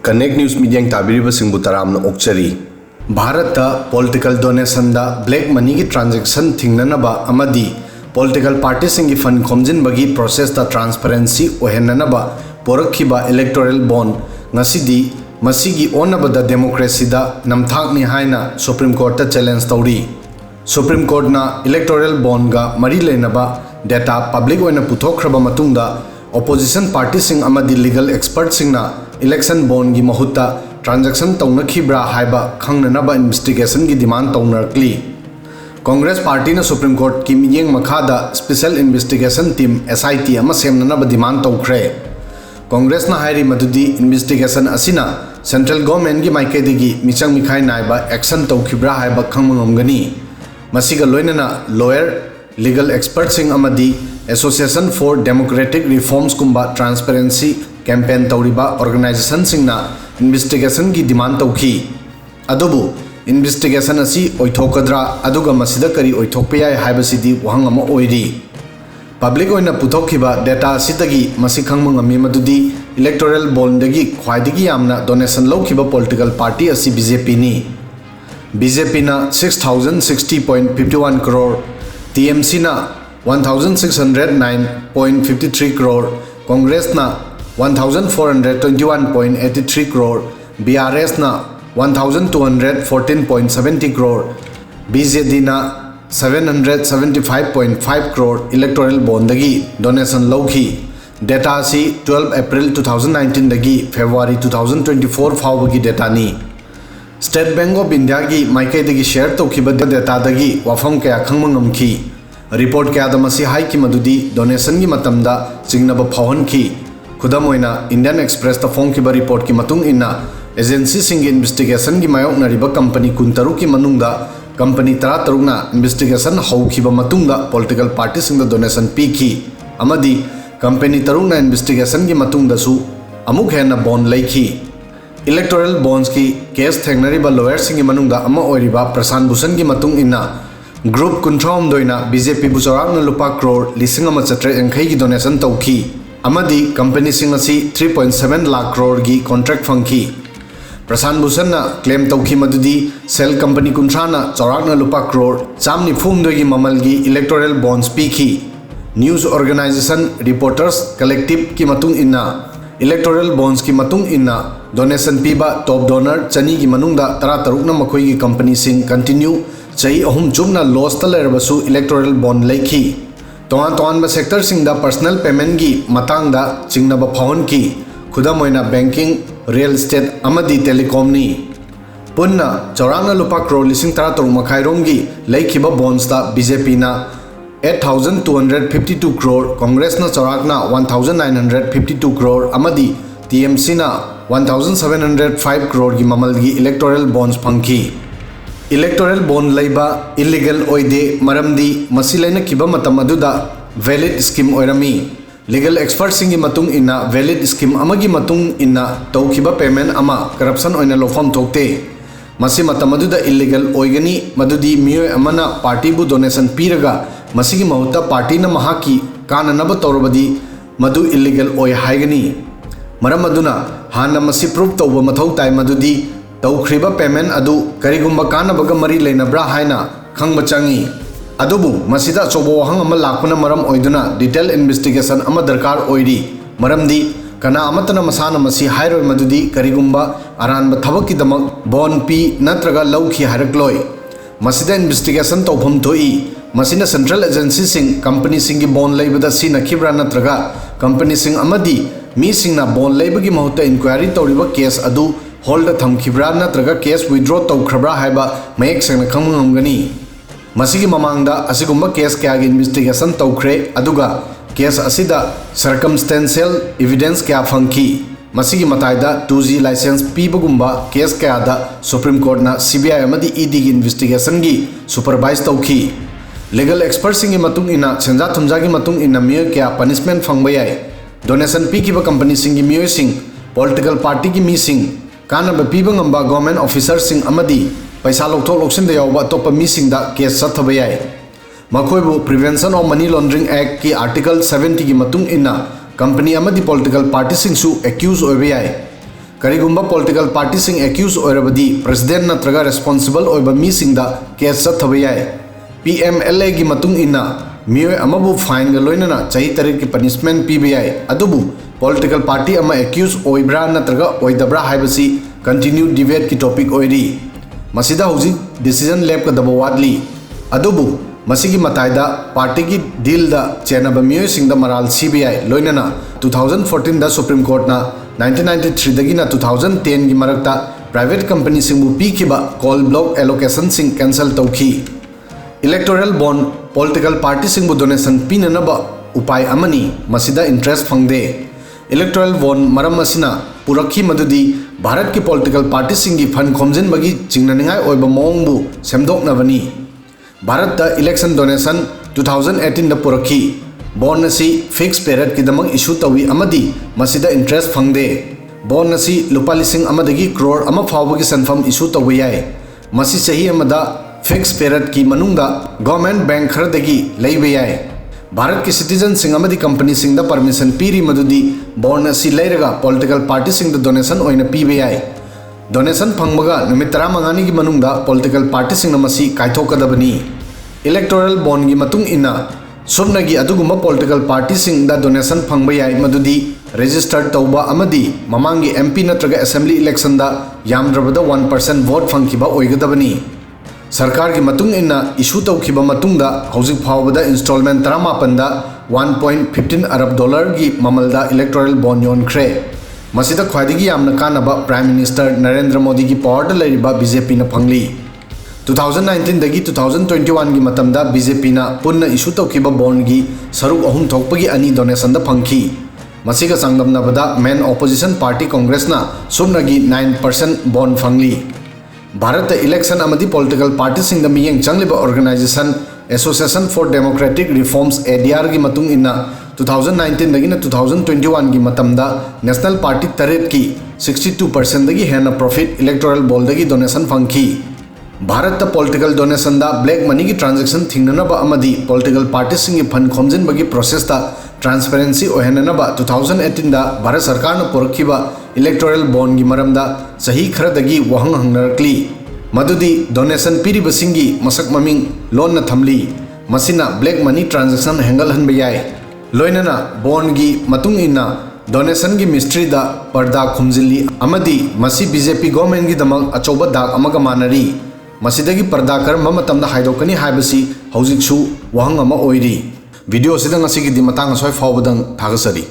Connect news media ताबीरिबसिंगबु तरामना ओक्चरी भारत पॉलिटिकल डोनेशन दा ब्लैक मनी की ट्रांजैक्शन थिंगननबा अमदी पॉलिटिकल पार्टी सिंगी फंड खोमजिनबगी प्रोसेस दा ट्रांसपेरेंसी ओहेननबा पोरखिबा electoral bond ngасidi masigi onabada democracy da namthakni haina supreme court ta challenge tawri supreme court na electoral bond ga mari lenaba data public oina puthokhraba matungda opposition party sing amadi legal expert sing na election bond gi mahutta transaction tawnakhibra haiba khangnanaba investigation gi demand tawnarkli congress party na supreme court ki miyeng makhada special investigation team SIT ama semnanaba demand tawkhre Congress ना हायरी मदुदी investigation असिना central government की माइकेदगी मिचंग मिखाई नायबा action तौखिब्रा हायबा खंगमंगनी मसिगा लोइनना लॉयर लीगल एक्सपर्ट सिंग अमदी एसोसिएशन फॉर डेमोक्रेटिक रिफॉर्म्स कुंबा ट्रांसपेरेंसी कैंपेन तौरिबा ऑर्गेनाइजेशन सिंगना इन्वेस्टिगेशन की डिमांड तौखी अदुबु इन्वेस्टिगेशन असि ओइथोकद्रा अदुगा मसिदा करी ओइथोकपे याय हायबसिदी वहंग अमा ओइरी पब्लिक ओइना पुथोखिबा डेटा सितगी मसि खंगमंगमी मदुदी इलेक्टोरल बॉन्डगी ख्वाइदगी यामना डोनेशन लौखिबा पॉलिटिकल पार्टी असि बीजेपी नि बीजेपी ना 6060.51 करोड़ टीएमसी ना 1609.53 करोड़ कांग्रेस ना 1421.83 करोड़ बीआरएस ना 1214.70 करोड़ बीजेडी ना 775.5 करोड़ इलेक्टोरल बॉन्डगी डोनेशन लौखी डेटा सी 12 अप्रैल 2019 दगी फेब्रुआरी 2024 फाउबगी डेटा नी स्टेट बैंक ऑफ इंडिया की माइकेदगी शेयर तौखिबा डेटा दगी वाफम कया खंगमंगमखी रिपोर्ट कया दमसी हाई की मदुदी डोनेशन की मतमदा चिंगनब फावनखी खुदम ओइना इंडियन एक्सप्रेस ता फोंखिबा रिपोर्ट की मतुंग इन्ना एजेंसी सिंग इन्वेस्टिगेशन की मायोकनरिबा कंपनी कुंतरु की मनुंगदा कंपनी 13 इन्वेस्टिगेशन हौखिबा मतुंगदा पॉलिटिकल पार्टी सिंग डोनेशन पीखी अमदी कंपनी 13 इन्वेस्टिगेशन की मतुंगदसु अमुक हेना बॉन्ड लैखी इलेक्टोरल बॉन्ड्स की केस थेंगनरिबा लॉयर सिंग मनुंगदा अमा ओइरिबा प्रशांत भूषण की मतुंग इन्ना ग्रुप 19 बीजेपी बुचौराकना लुपा करोड़ 1,780 की डोनेशन तौखी अमदी कंपनी सिंग असी 3.7 लाख करोड़ की कॉन्ट्रैक्ट फंखी प्रशांत भूषण क्लेम तौखी मदुदी सेल कंपनी कुंथ्राना चौराकना लुपा करोड़ 194 की ममल की इलेक्टोरल बॉन्ड्स पीखी न्यूज ऑर्गेनाइजेशन रिपोर्टर्स कलेक्टिव की मतुंग इन्ना इलेक्टोरल बॉन्ड्स की मतुंग इन्ना डोनेशन पीबा टॉप डोनर चनी की मनुंगदा 13 मखोई की कंपनी सिंग कंटिन्यू चही अहुम चुबना लॉस तलरबसु इलेक्टोरल बॉन्ड लैखी तोआन तोआनबा सेक्टर सिंगदा पर्सनल पेमेंट की मतांगदा चिंगनबा फावन की खुदम ओइना बैंकिंग रियल स्टेट अमदी टेलीकॉम नी पुन्ना चौराकना लुपा करोड़ 13 मखाइरोम की लैखिबा बॉन्ड्स दा बीजेपी ना 8,252 करोड़ कांग्रेस ना चौराकना 1,952 करोड़ अमदी टीएमसी ना 1,705 करोड़ की ममल की इलेक्टोरल बॉन्ड्स फंखी इलेक्टोरल बॉन्ड लैबा इलीगल ओइदे मरमदी मसि लैनखिबा मतम अदुदा वैलिड स्कीम ओइरमी लीगल एक्सपर्ट सिंगी मतुंग इन्ना वैलिड स्कीम अमगी मतुंग इन्ना तौखिबा पेमेंट अमा करप्शन ओइना लोफम थोकते मसि मतम अदुदा इलीगल ओइगनी मदुदी मियोय अमना पार्टी बु डोनेशन पीरगा मसिगी महुत्ता पार्टी न महाकी काननब तौरबदी मदु इलीगल ओइ हाइगनी मरम अदुना हाना मसि प्रूफ तौबा मथौ ताइ मदुदी तौखरिबा पेमेंट अदु करिगुंबा कानबगा मरी लेनब्रा हाइना खंगबा चंगी अदुबु मसिदा चोबो वहंग अमा लाखुना मरम ओइदुना डिटेल इन्वेस्टिगेशन अमा दरकार ओइरी मरमदी कना अमतना मसाना मसि हाइरोय मदुदी करिगुंबा अरानबा थबकिदमक बॉन्ड पी नत्रगा लौखी हाइरक्लोय मसिदा इन्वेस्टिगेशन तौफम थोई मसिना सेंट्रल एजेंसी सिंग कंपनी सिंग की बॉन्ड लैबदा सिनखिब्रा नत्रगा कंपनी सिंग अमदी मी सिंगना बॉन्ड लैबगी महत्ता इंक्वायरी तौरिबा केस अदु होल्ड थमखिब्रा नत्रगा केस विथड्रॉ तौखरब्रा हाइबा मयेक सेंगना खंगमंगनी मसिगी ममांगदा असिगुंबा केस क्या इन्वेस्टिगेशन तौखरे अदुगा केस असिदा सर्कमस्टेंशियल एविडेंस क्या फंखी मसिगी मताइदा 2G लाइसेंस पीबगुंबा केस क्या सुप्रीम कोर्ट ना CBI अमदी ED की इन्वेस्टिगेशन की सुपरवाइज तौखी लीगल एक्सपर्ट सिंगी मतुंग इना सेंजा थुमजा की मतुंग इना मियो क्या पनिशमेंट फंगबा याय डोनेशन पीखिबा कंपनी सिंगी मियो सिंग पॉलिटिकल पार्टी की मी सिंग कानब पीबंगंबा गवर्नमेंट ऑफिसर सिंग अमदी पैसा लौथोक लौसिंदा यावबा अतोप्पा मीसिंगदा केस सथबा याय मखोइबु prevention of money laundering act की आर्टिकल 70 की मतुंग इन्ना कंपनी अमदी पॉलिटिकल पार्टी सिंगसु एक्यूज होइबा याय करिगुम्बा पॉलिटिकल पार्टी सिंग एक्यूज ओइरबदी प्रेसिडेंट नत्रगा रेस्पॉन्सिबल ओइबा मीसिंगदा केस चथब याय PMLA की मतुंग इन्ना मियोय अमबु फाइन ग लोइनना चाही तरीक की पनिशमेंट पीबे याय अदुबु पॉलिटिकल पार्टी अमा एक्यूज ओइब्रा नत्रगा ओइदब्रा हाइबसी कंटिन्यू डिबेट की टॉपिक ओइरी मसिदा हुजी डिसीजन लेब का दबो वादली अदुबु मसिगी मताइदा पार्टी की डील दा चेनब मियोय सिंगदा मराल CBI लोइनना 2014 दा सुप्रीम कोर्ट ना 1993 दगिना 2010 की मरकता प्राइवेट कंपनी सिंगबु पीखिबा कॉल ब्लॉक एलोकेशन सिंग कैंसल तौखी इलेक्टोरल बॉन्ड पॉलिटिकल पार्टी सिंगबु डोनेशन पीननबा उपाय अमनी मसिदा इंटरेस्ट फंगदे इलेक्टोरल बॉन्ड मरम मसिना पुरखी मदुदी भारत की पॉलिटिकल पार्टी सिंगी फंड खोमजिनबगी चिंगननिंगाय ओइबा मोंगबु सेमदोकनबनी भारत दा इलेक्शन डोनेशन 2018 दा पुरखी बॉन्ड असी फिक्स पेरियड की दमक इशू तवी अमदी मसिदा इंटरेस्ट फंगदे बॉन्ड असी लुपा लिसिंग अमदगी करोड़ अमा फावबगी सनफम इशू तवी याय मसि सही अमदा फिक्स पेरियड की मनुंगदा गवर्नमेंट बैंक खरदगी लैबे याय भारत की सिटीजन सिंग अमदी कंपनी सिंग दा परमिशन पीरी मदुदी बॉन्ड असी लैरगा पॉलिटिकल पार्टी सिंग दा डोनेशन ओइना पीबे याय डोनेशन फंगबगा नुमित 15 की मनुंगदा पॉलिटिकल पार्टी सिंग मसी कायथोकदबनी इलेक्टोरल बॉन्ड की मतुंग इना सुमनगी अदुगुम्बा पॉलिटिकल पार्टी सिंग दा डोनेशन फंगबा याय मदुदी रजिस्टर्ड तौबा अमदी ममांगी MP नत्रगा असेंबली इलेक्शन दा यामद्रबदा 1% वोट फंगखिबा ओइगदबनी सरकार की मतुंग इना इशू तौखिबा मतुंगदा हौजिक फावबदा इंस्टॉलमेंट 18 दा 1.15 अरब डॉलर की ममलदा इलेक्टोरल बॉन्ड योनख्रे मसिदा ख्वाइदगी यामना कानबा प्राइम मिनिस्टर नरेंद्र मोदी की पावर लैरिबा BJP ना फंगली 2019 दगी 2021 की मतमदा BJP ना पुन्ना इशू तौखिबा बॉन्ड की सरुक अहुम थोकपगी अनि डोनेशन दा फंगखी मसिगा संगमनबदा मेन ऑपोजिशन पार्टी कांग्रेस ना सुमनगी 9% बॉन्ड फंगली भारत इलेक्शन अमदी पॉलिटिकल पार्टी सिंग दा मियंग चंगलिबा organisation association for democratic reforms ADR की मतुंग इन्ना 2019 दगी 2021 की मतमदा नेशनल पार्टी तरेट की 62% दगी हेना प्रॉफिट इलेक्टोरल बॉल दगी डोनेशन फंगखी भारत पॉलिटिकल डोनेशन दा ब्लैक मनी की ट्रांजैक्शन थिंगनबा अमदी पॉलिटिकल पार्टी सिंग फंड खोमजिनबगी प्रोसेस दा ट्रांसपेरेंसी ओहेननबा 2018 दा भारत सरकार न पुरखिबा इलेक्टोरल बॉन्ड की मरमदा सही खरदगी वहंग हंगनरकली मदुदी डोनेशन पीरिबसिंगी मसक ममिंग लोन न थमली मसिना ब्लैक मनी ट्रांजैक्शन हैंगल हनबा याय लोइनना बॉन्ड की मतुंग इन्ना डोनेशन की मिस्ट्री दा पर्दा खुमजिली अमदी मसी BJP गवर्नमेंट की दमक अचौबा दाग अमगा मानरी मसिदगी पर्दा करम मतमदा हाइदोकनी हाइबसी हौजिकसु वहंग अमा ओइरी वीडियो सिदा ngasi gi di matang asoi fawbadang thagasari।